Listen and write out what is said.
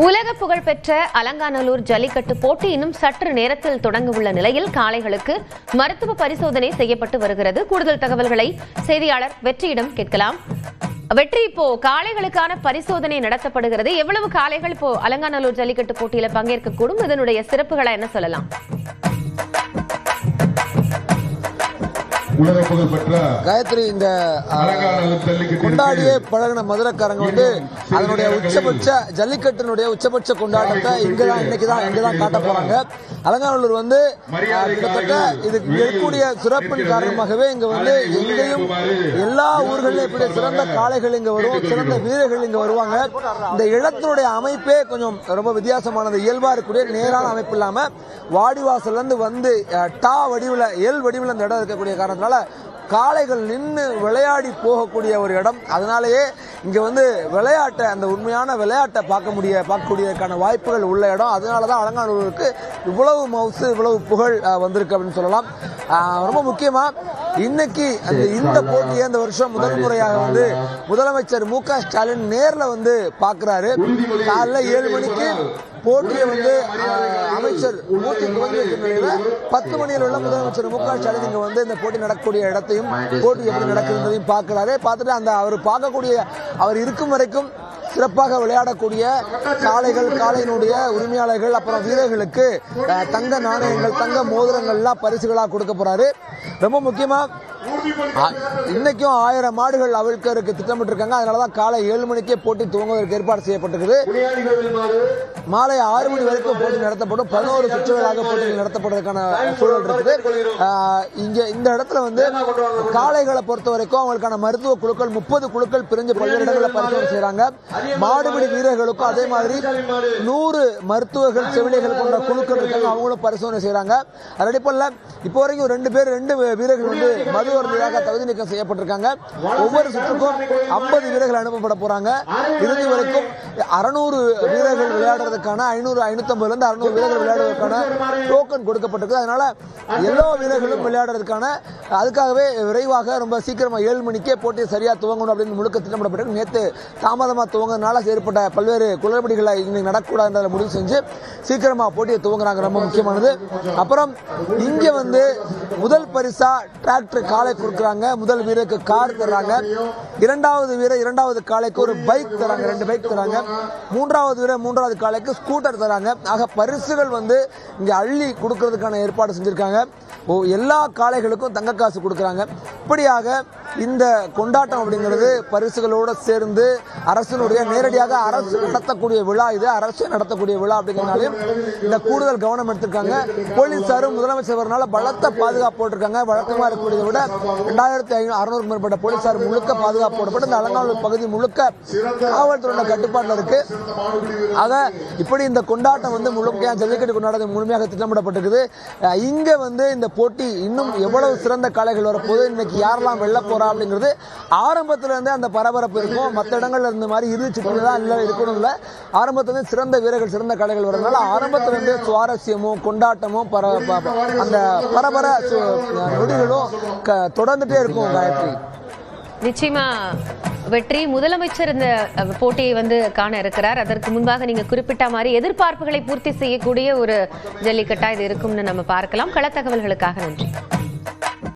உலக புகழ்பெற்ற அலங்காநல்லூர் ஜல்லிக்கட்டு போட்டி இன்னும் சற்று நேரத்தில் தொடங்க உள்ள நிலையில் காளைகளுக்கு மருத்துவ பரிசோதனை செய்யப்பட்டு வருகிறது. கூடுதல் தகவல்களை செய்தியாளர் வெற்றியிடம் கேட்கலாம். வெற்றி, இப்போ காளைகளுக்கான பரிசோதனை நடத்தப்படுகிறது. எவ்வளவு காளைகள் இப்போ அலங்காநல்லூர் ஜல்லிக்கட்டு போட்டியில பங்கேற்கக்கூடும்? இதனுடைய சிறப்புகளை என்ன சொல்லலாம்? காயத்ரி, இந்த கொண்டாடியே பழகின மதுரைக்காரங்க அதனுடைய உச்சபட்ச ஜல்லிக்கட்டினுடைய உச்சபட்ச கொண்டாட்டத்தை இங்கதான் காட்ட போறாங்க. அலங்காநல்லூர் கிட்டத்தட்ட இதுக்கு இருக்கக்கூடிய சிறப்பின் காரணமாகவே இங்க எங்கேயும் எல்லா ஊர்களிலும் இப்படி சிறந்த காளைகள் இங்க வரும், சிறந்த வீரர்கள் இங்க வருவாங்க. இந்த இடத்தினுடைய அமைப்பே கொஞ்சம் ரொம்ப வித்தியாசமானது. இயல்பா இருக்கக்கூடிய நேரான அமைப்பு இல்லாம வாடிவாசல்ல இருந்து டா வடிவில் எல் வடிவில் இந்த இடம் இருக்கக்கூடிய காரணத்தினால காளைகள் நின்று விளையாடி ஒரு இடம். அதனாலேயே இங்க விளையாட்டை, அந்த உண்மையான விளையாட்டை பார்க்கக்கூடியதற்கான வாய்ப்புகள் உள்ள இடம். அதனாலதான் அலங்காநல்லூருக்கு இவ்வளவு மவுசு, இவ்வளவு புகழ் வந்திருக்கு அப்படின்னு சொல்லலாம். ரொம்ப முக்கியமா இன்னைக்கு இந்த போட்டியை இந்த வருஷம் முதல் முறையாக முதலமைச்சர் மு.க. ஸ்டாலின் நேர்ல பாக்குறாரு. காலைல 7 மணிக்கு போட்டியை அமைச்சர் மூர்த்தி துவங்கி வைக்கும் நிலையில 10 மணியில் உள்ள முதலமைச்சர் மு.க. ஸ்டாலின் இங்க இந்த போட்டி நடக்கக்கூடிய இடத்தையும் போட்டி எப்படி நடக்குதுன்றதையும் பார்க்கிறாரு. பார்த்துட்டு அவர் இருக்கும் வரைக்கும் சிறப்பாக விளையாடக்கூடிய காளைகள், காளையினுடைய உரிமையாளர்கள், அப்புறம் வீரர்களுக்கு தங்க நாணயங்கள், தங்க மோதிரங்கள்லாம் பரிசுகளாக கொடுக்க போறாரு. ரொம்ப முக்கியமா இன்னைக்கும் 1000 மாடுகள் அவிழ்க்கிறதுக்கு திட்டமிட்டிருக்காங்க. அதனாலதான் காலை 7 மணிக்கே போட்டி துவங்குவதற்கு ஏற்பாடு செய்யப்பட்டிருக்குது. மாலை 6 மணி வரைக்கும் போட்டி நடத்தப்படும். 11 சுற்றுகளாக போட்டிகள் நடத்தப்படுவதற்கான சூழல் இருக்குது. இங்க இந்த இடத்துல காளைகளை பொறுத்த வரைக்கும் அவங்களுக்கான மருத்துவ குழுக்கள் 30 குழுக்கள் பிரிஞ்சு பல்வேறு இடங்களில் பரிசோதனை செய்யறாங்க. மாடுபிடி வீரர்களுக்கும் அதே மாதிரி 100 மருத்துவர்கள், செவிலியர்கள் கொண்ட குழுக்கள் இருக்காங்க, அவங்களும் பரிசோதனை செய்யறாங்க. அது அடிப்படையில் இப்போ வரைக்கும் 2 வீரர்கள் மது அருந்தியாக தகுதி நீக்கம் செய்யப்பட்டிருக்காங்க. ஒவ்வொரு சுற்றுக்கும் 50 வீரர்கள் அனுப்பப்பட போறாங்க. இறுதி வரைக்கும் 600 வீரர்கள் விளையாடுறதுக்கான 550 இருந்து 600 வீரர்கள் விளையாடுவதற்கான டோக்கன் கொடுக்கப்பட்டிருக்கு. அதனால எல்லா வீரர்களும் விளையாடுறதுக்கான அதுக்காகவே விரைவாக ரொம்ப சீக்கிரமா 7 மணிக்கே போட்டியை சரியா துவங்கணும் அப்படின்னு முழுக்க திட்டமிடப்பட்டிருக்கு. நேற்று தாமதமா துவங்கினால ஏற்பட்ட பல்வேறு குளறுபடிகளை இன்னைக்கு நடக்கூடாது முடிவு செஞ்சு சீக்கிரமா போட்டியை துவங்குறாங்க. ரொம்ப முக்கியமானது. அப்புறம் இங்க முதல் பரிசா டிராக்டர் காளை கொடுக்குறாங்க. முதல் வீரருக்கு கார் தர்றாங்க. இரண்டாவது காளைக்கு ஒரு பைக் தராங்க, 2 பைக் தராங்க. மூன்றாவது காளைக்கு ஸ்கூட்டர் தராங்க. ஆக பரிசுகள் இங்க அள்ளி கொடுக்கறதுக்கான ஏற்பாடு செஞ்சிருக்காங்க. எல்லா காளைகளுக்கும் தங்க காசு கொடுக்கறாங்க. இப்படியாக இந்த கொண்டாட்டம் அப்படிங்கிறது பரிசுகளோடு சேர்ந்து அரசினுடைய நேரடியாக அரசு நடத்தக்கூடிய விழா. இது அரசு நடத்தக்கூடிய விழா அப்படிங்கிறனாலையும் இந்த கூடுதல் கவனம் எடுத்திருக்காங்க. போலீசாரும் முதலமைச்சர் வரனால பலத்த பாதுகாப்பு போட்டிருக்காங்க. வழக்கமாக இருக்கக்கூடியதை விட 2600 மேற்பட்ட போலீசார் முழுக்க பாதுகாப்பு போடப்பட்டு இந்த அலங்காநல்லூர் பகுதி முழுக்க காவல்துறையோட கட்டுப்பாட்டில் இருக்கு. ஆக இப்படி இந்த கொண்டாட்டம் முழுமையாக ஜல்லிக்கட்டு கொண்டாட்டம் முழுமையாக திட்டமிடப்பட்டிருக்குது. இங்க இந்த போட்டி இன்னும் எவ்வளவு சிறந்த காளைகள் வரப்போது, இன்னைக்கு யாரெல்லாம் வெல்ல போறா அப்படிங்கிறது ஆரம்பத்துல இருந்தே அந்த பரபரப்பு இருக்கும். மற்ற இடங்கள்ல இருந்த மாதிரி இறுதி சுற்றுதான் இல்ல இருக்கணும் இல்ல. ஆரம்பத்துல சிறந்த வீரர்கள், சிறந்த காளைகள் வரதுனால ஆரம்பத்துல இருந்து சுவாரஸ்யமும் கொண்டாட்டமும் அந்த பரபர நொடிகளும் தொடர்ந்துட்டே இருக்கும். காயத்ரி, நிச்சயமா வெற்றி, முதலமைச்சர் இந்த போட்டியை காண இருக்கிறார். அதற்கு முன்பாக நீங்க குறிப்பிட்ட மாதிரி எதிர்பார்ப்புகளை பூர்த்தி செய்யக்கூடிய ஒரு ஜல்லிக்கட்டா இது இருக்கும்னு நம்ம பார்க்கலாம். கள தகவல்களுக்காக நன்றி.